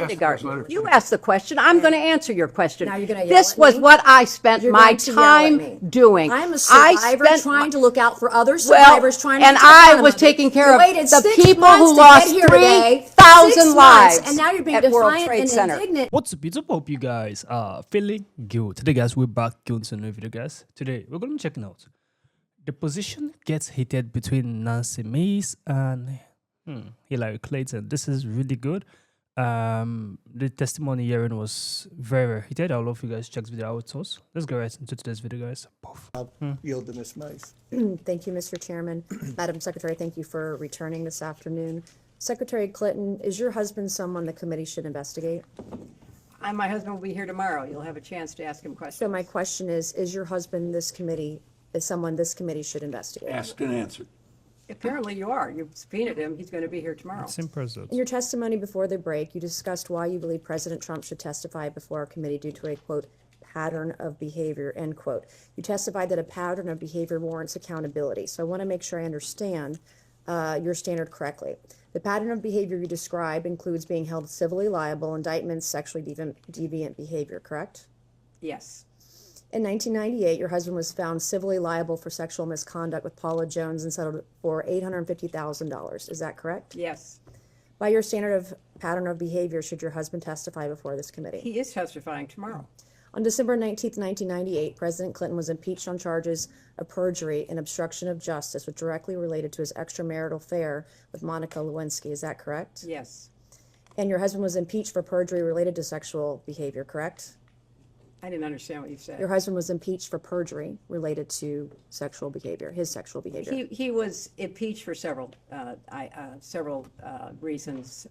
kindergarten. You asked the question. I'm going to answer your question. Now you're gonna yell This at was me? what I spent You're my going to yell at me. time doing. I'm a I survivor spent trying to look out for other Well, survivors trying to and protect I one was another. taking care You of waited the 6 people months who to lost get here today. 3,000 6 months, lives and now you're being at World defiant Trade and Center. indignant. What's up, YouTube? Hope you guys are feeling good. Today, guys, we're back going to a new video, guys. Today, we're going to be checking out the position gets heated between Nancy Mace and Hillary Clinton. This is really good. The testimony hearing was very, very heated. I'll love you guys check this video out. Let's go right into today's video, guys. Yield to Ms. Mace. Thank you, Mr. Chairman. Madam Secretary, thank you for returning this afternoon. Secretary Clinton, is your husband someone the committee should investigate? My husband will be here tomorrow. You'll have a chance to ask him questions. So my question is your husband someone this committee should investigate? Asked and answered. Apparently you are. You've subpoenaed him. He's going to be here tomorrow. Simple as that. In your testimony before the break, you discussed why you believe President Trump should testify before our committee due to a, quote, pattern of behavior, end quote. You testified that a pattern of behavior warrants accountability. So I want to make sure I understand your standard correctly. The pattern of behavior you describe includes being held civilly liable, indictments, sexually deviant behavior, correct? Yes. In 1998, your husband was found civilly liable for sexual misconduct with Paula Jones and settled for $850,000. Is that correct? Yes. By your standard of pattern of behavior, should your husband testify before this committee? He is testifying tomorrow. On December 19th, 1998, President Clinton was impeached on charges of perjury and obstruction of justice, which directly related to his extramarital affair with Monica Lewinsky. Is that correct? Yes. And your husband was impeached for perjury related to sexual behavior, correct? I didn't understand what you said. Your husband was impeached for perjury related to sexual behavior, his sexual behavior. He was impeached for several reasons,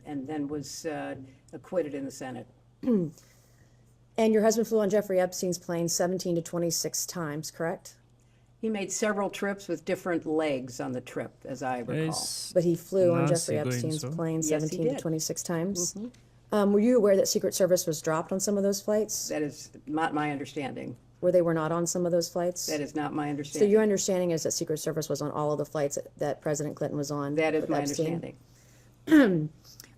and then was acquitted in the Senate. And your husband flew on Jeffrey Epstein's plane 17 to 26 times, correct? He made several trips with different legs on the trip, as I recall. But he flew on Nancy Jeffrey going Epstein's so? plane Yes, he 17 to did. 26 times. Were you aware that Secret Service was dropped on some of those flights? That is not my understanding. Where they were not on some of those flights? That is not my So understanding. your understanding is that Secret Service was on all of the flights that President Clinton was on? That is with my Epstein? understanding.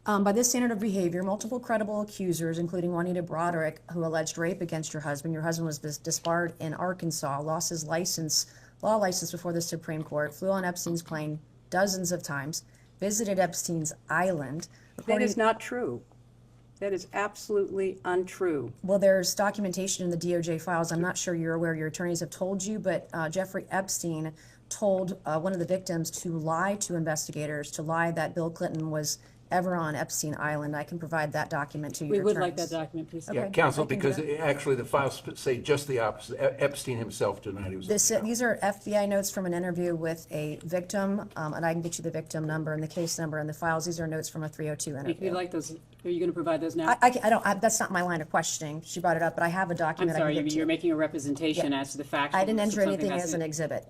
By this standard of behavior, multiple credible accusers, including Juanita Broderick, who alleged rape against your husband was disbarred in Arkansas, lost his law license before the Supreme Court, flew on Epstein's plane dozens of times, visited Epstein's island. That is not true. That is absolutely untrue. Well, there's documentation in the DOJ files. I'm not sure you're aware, your attorneys have told you, but Jeffrey Epstein told one of the victims to lie to investigators, to lie that Bill Clinton was ever on Epstein Island. I can provide that document to your We attorneys. would like that document, please. Okay. Yeah, counsel, I can do because that. actually the files say just the opposite. Epstein himself denied he was. These are FBI notes from an interview with a victim, and I can get you the victim number and the case number and the files. These are notes from a 302 If interview. you'd like those, are you going to provide those now? That's not my line of questioning. She brought it up, but I have a I'm document I sorry, can get to you're you. making a representation Yeah. as to the facts. I didn't enter anything as an exhibit.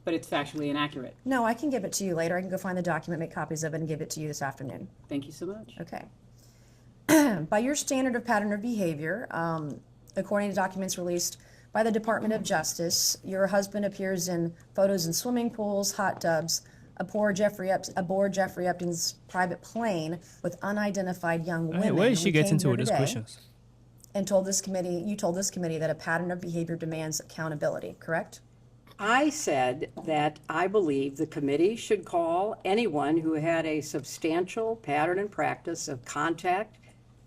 But it's factually inaccurate. No, I can give it to you later. I can go find the document, make copies of it, and give it to you this afternoon. Thank you so much. Okay. By your standard of pattern of behavior, according to documents released by the Department of Justice, your husband appears in photos in swimming pools, hot tubs, aboard Jeffrey Epstein's private plane with unidentified young women. Hey, where is who she came getting to here with these today questions? And told this committee that a pattern of behavior demands accountability, correct? I said that I believe the committee should call anyone who had a substantial pattern and practice of contact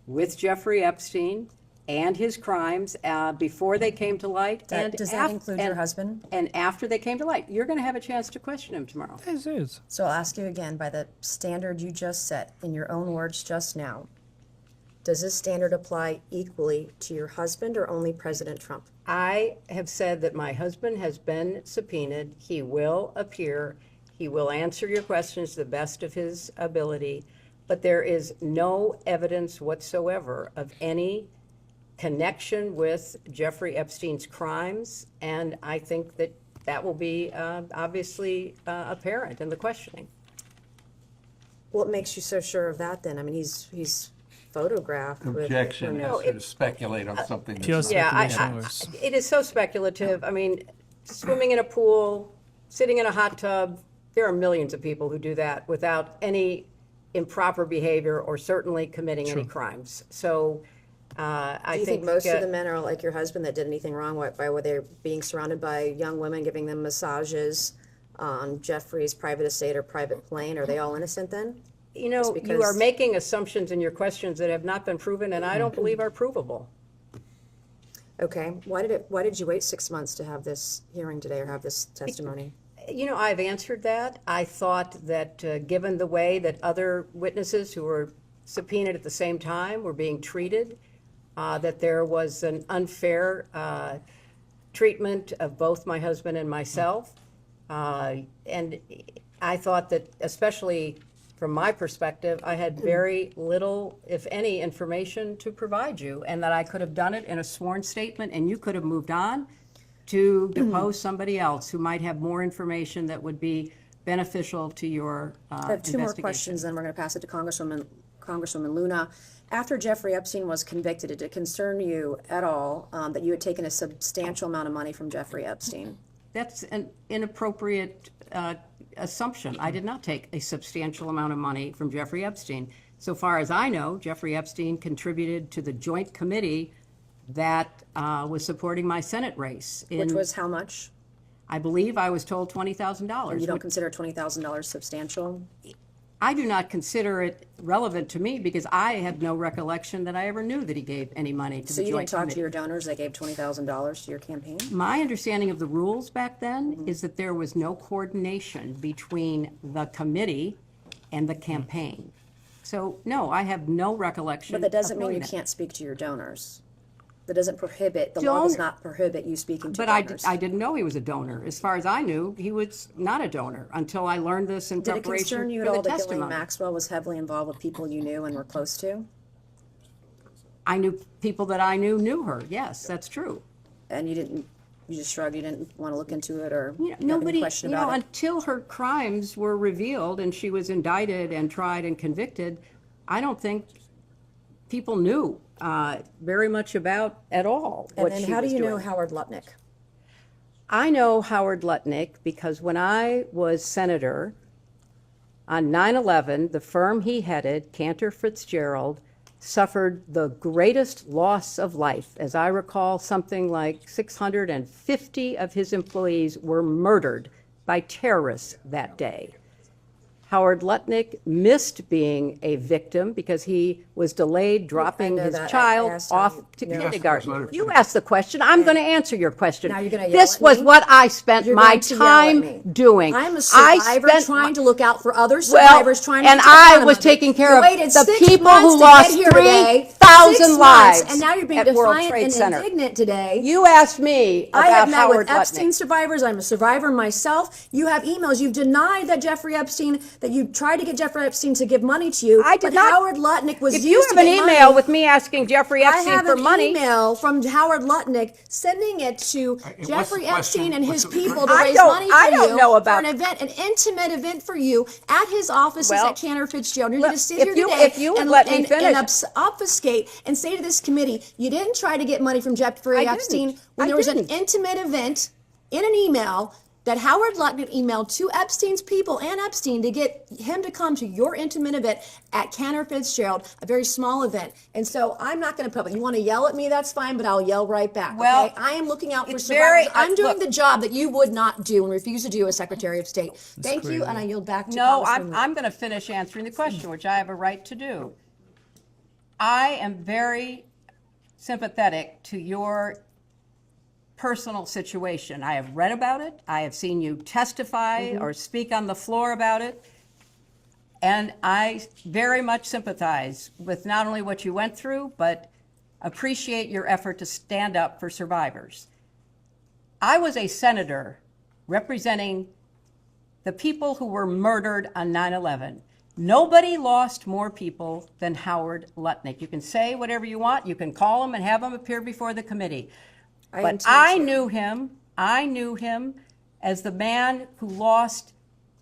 with Jeffrey Epstein and his crimes before they came to light. Does that include your husband? And after they came to light. You're going to have a chance to question him tomorrow. This is. So I'll ask you again, by the standard you just set, in your own words just now, does this standard apply equally to your husband or only President Trump? I have said that my husband has been subpoenaed. He will appear. He will answer your questions to the best of his ability. But there is no evidence whatsoever of any connection with Jeffrey Epstein's crimes. And I think that that will be obviously apparent in the questioning. What makes you so sure of that then? I mean, he's photographed with... Objection No, is to speculate on something. that's Pure not- Yeah, speculation. it is so speculative. I mean, swimming in a pool, sitting in a hot tub, there are millions of people who do that without any improper behavior or certainly committing any crimes. So I Do you think think most of the men are like your husband that did anything wrong? By were they being surrounded by young women, giving them massages on Jeffrey's private estate or private plane? Are they all innocent then? you know, you are because- making assumptions in your questions that have not been proven and I don't believe are provable. Okay, why did you wait 6 months to have this hearing today or have this testimony? You know, I've answered that. I thought that given the way that other witnesses who were subpoenaed at the same time were being treated, that there was an unfair treatment of both my husband and myself. And I thought that, especially from my perspective, I had very little, if any, information to provide you, and that I could have done it in a sworn statement, and you could have moved on to depose somebody else who might have more information that would be beneficial to your I have two more investigation. questions, then we're going to pass it to Congresswoman Luna. After Jeffrey Epstein was convicted, did it concern you at all that you had taken a substantial amount of money from Jeffrey Epstein? That's an inappropriate assumption. I did not take a substantial amount of money from Jeffrey Epstein. So far as I know, Jeffrey Epstein contributed to the joint committee that was supporting my Senate race. Which was how much? I believe I was told $20,000. You don't consider $20,000 substantial? I do not consider it relevant to me because I have no recollection that I ever knew that he gave any money to So the you joint didn't talk to committee. your donors that gave $20,000 to your campaign? My understanding of the rules back then is that there was no coordination between the committee and the campaign. So, no, I have no recollection. But that doesn't of mean knowing you that. can't speak to your donors. That doesn't prohibit, the law does Don't- not prohibit you speaking to But donors. I didn't know he was a donor. As far as I knew, he was not a donor until I learned this in Did it preparation concern you for at the all that Ghislaine testimony. Maxwell was heavily involved with people you knew and were close to? I knew people that I knew her. Yes, that's true. And you just shrugged, you didn't want to look into it or You know, have any nobody, question you know, about it? until her crimes were revealed and she was indicted and tried and convicted, I don't think people knew very much about at all And what then she how do was you know doing. Howard Lutnick? I know Howard Lutnick because when I was senator on 9/11, the firm he headed, Cantor Fitzgerald, suffered the greatest loss of life. As I recall, something like 650 of his employees were murdered by terrorists that day. Howard Lutnick missed being a victim because he was delayed dropping know his that. I child asked off him. to You asked the kindergarten. question. You asked the question. I'm going to answer your question. Now you're gonna yell This at was me? what I spent You're my going to yell at me. time doing. I'm a I survivor spent trying my- to look out for other Well, survivors, trying to and get to the I bottom was of it. taking care You of waited the 6 people months who to lost get here today. 3,000 6 months, lives and now you're being at World defiant Trade and Center. indignant today. You asked me I have about met Howard with Epstein Lutnick. survivors. I'm a survivor myself. You have emails. You've denied that Jeffrey Epstein, that you tried to get Jeffrey Epstein to give money to you. I did but not. Howard Lutnick was If used you to have an get email money. with me asking Jeffrey I Epstein have for an money, email from Howard Lutnick sending it to what's Jeffrey the question? Epstein and his What's the- people to I raise don't- money for I don't you know about- for an event, an intimate event for you at his offices Well, at Cantor Fitzgerald. You're look, going to sit if here you- today if you would and, let me and, finish. and obfuscate and say to this committee, you didn't try to get money from Jeffrey I didn't. Epstein when I there was didn't. an intimate event in an email that Howard Lutnick emailed to Epstein's people and Epstein to get him to come to your intimate event at Cantor Fitzgerald, a very small event. And so I'm not going to put up. You want to yell at me, that's fine, but I'll yell right back. Well, okay? I am looking out for it's survivors. very- I'm doing look- the job that you would not do and refuse to do as Secretary of State. Thank you, and I yield back to no, Congresswoman. I'm going to finish answering the question, which I have a right to do. I am very sympathetic to your personal situation. I have read about it. I have seen you testify or speak on the floor about it. And I very much sympathize with not only what you went through, but appreciate your effort to stand up for survivors. I was a senator representing the people who were murdered on 9/11. Nobody lost more people than Howard Lutnick. You can say whatever you want. You can call him and have him appear before the committee. But intend I to. knew him as the man who lost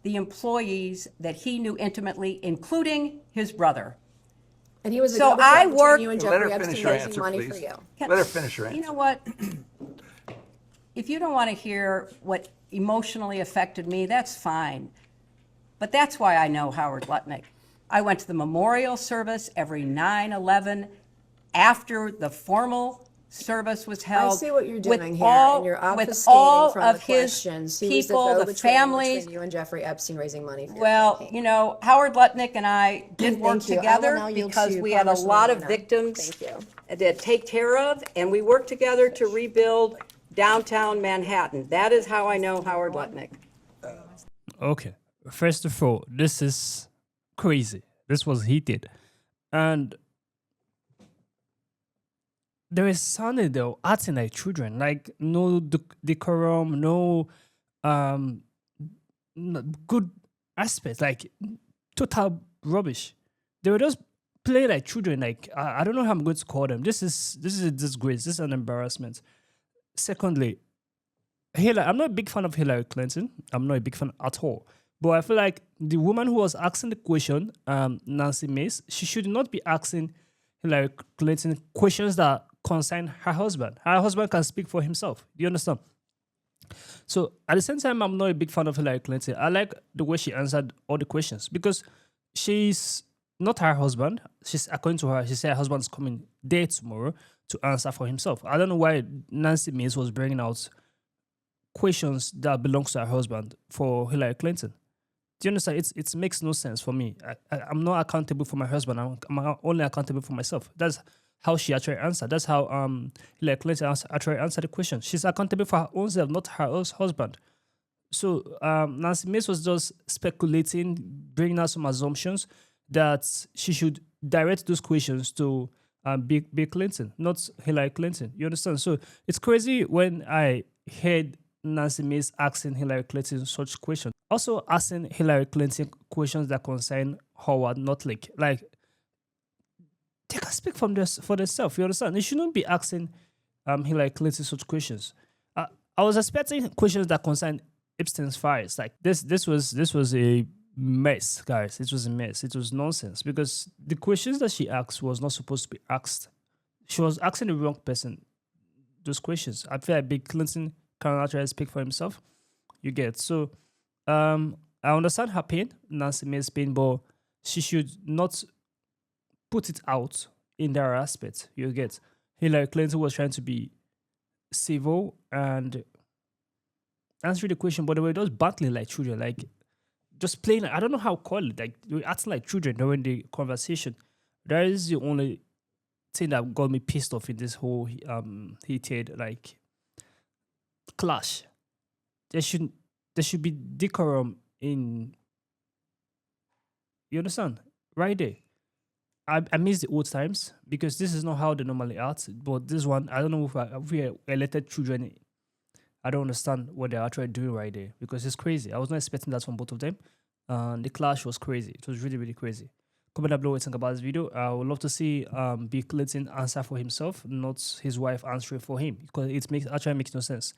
the employees that he knew intimately, including his brother. And he was a So go-between I between work- you and Let Jeffrey her finish Epstein her raising answer, money please. for you. Let her finish her answer. You know what? If you don't want to hear what emotionally affected me, that's fine. But that's why I know Howard Lutnick. I went to the memorial service every 9/11 after the formal service was held. I see what you're with doing here, all- and you're with obfuscating all from of the his questions. He was the people, the go-between families. between you and Jeffrey Epstein raising money for your Well, campaign. you know, Howard Lutnick and I did work Thank you. I will together now yield because to we had a Congresswoman lot of Warner. victims Thank you. to take care of, and we worked together to rebuild downtown Manhattan. That is how I know Howard Lutnick. Okay, first of all, this is crazy. This was heated, and there is sounding though acting like children, like no decorum, no um good aspects, like total rubbish. They were just playing like children. Like I don't know how I'm going to call them. This is a disgrace. This is an embarrassment. Secondly, Hillary, I'm not a big fan of Hillary Clinton. I'm not a big fan at all. But I feel like the woman who was asking the question, Nancy Mace, she should not be asking Hillary Clinton questions that concern her husband. Her husband can speak for himself. Do you understand? So at the same time, I'm not a big fan of Hillary Clinton. I like the way she answered all the questions because she's not her husband. She's, according to her, she said her husband's coming there tomorrow to answer for himself. I don't know why Nancy Mace was bringing out questions that belongs to her husband for Hillary Clinton. Do you understand? It makes no sense for me. I'm not accountable for my husband. I'm only accountable for myself. That's how she actually answered. That's how Hillary Clinton actually answered the question. She's accountable for her own self, not her husband. So Nancy Mace was just speculating, bringing out some assumptions that she should direct those questions to Bill Clinton, not Hillary Clinton. You understand? So it's crazy when I heard Nancy Mace asking Hillary Clinton such questions. Also asking Hillary Clinton questions that concern Howard Lutnick. Like, they can speak for themselves. You understand? They shouldn't be asking Hillary Clinton such questions. I was expecting questions that concern Epstein's files. Like this was a mess, guys. It was a mess. It was nonsense because the questions that she asked was not supposed to be asked. She was asking the wrong person those questions. I feel like Bill Clinton can actually speak for himself. You get. So I understand her pain, Nancy Mace's pain, but she should not put it out in their aspect. You get. Hillary Clinton was trying to be civil and answer the question, but they were just battling like children, like just playing. I don't know how to call it. Like they were acting like children during the conversation. That is the only thing that got me pissed off in this whole heated like clash. There should be decorum in. You understand? Right there. I miss the old times because this is not how they normally act. But this one, I don't know if we are elected children. I don't understand what they're actually doing right there because it's crazy. I was not expecting that from both of them. The clash was crazy. It was really, really crazy. Comment down below what you think about this video. I would love to see Bill Clinton answer for himself, not his wife answering for him, because it actually makes no sense.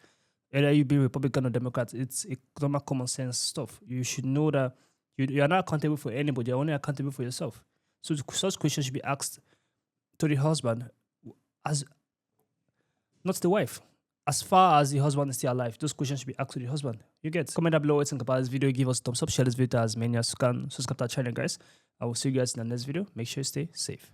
Either you be Republican or Democrat, it's economic common sense stuff. You should know that you are not accountable for anybody. You're only accountable for yourself. So such questions should be asked to the husband, as not the wife. As far as the husband is still alive, those questions should be asked to the husband. You get. Comment down below what you think about this video. Give us a thumbs up. Share this video to as many as you can. Subscribe to our channel, guys. I will see you guys in the next video. Make sure you stay safe.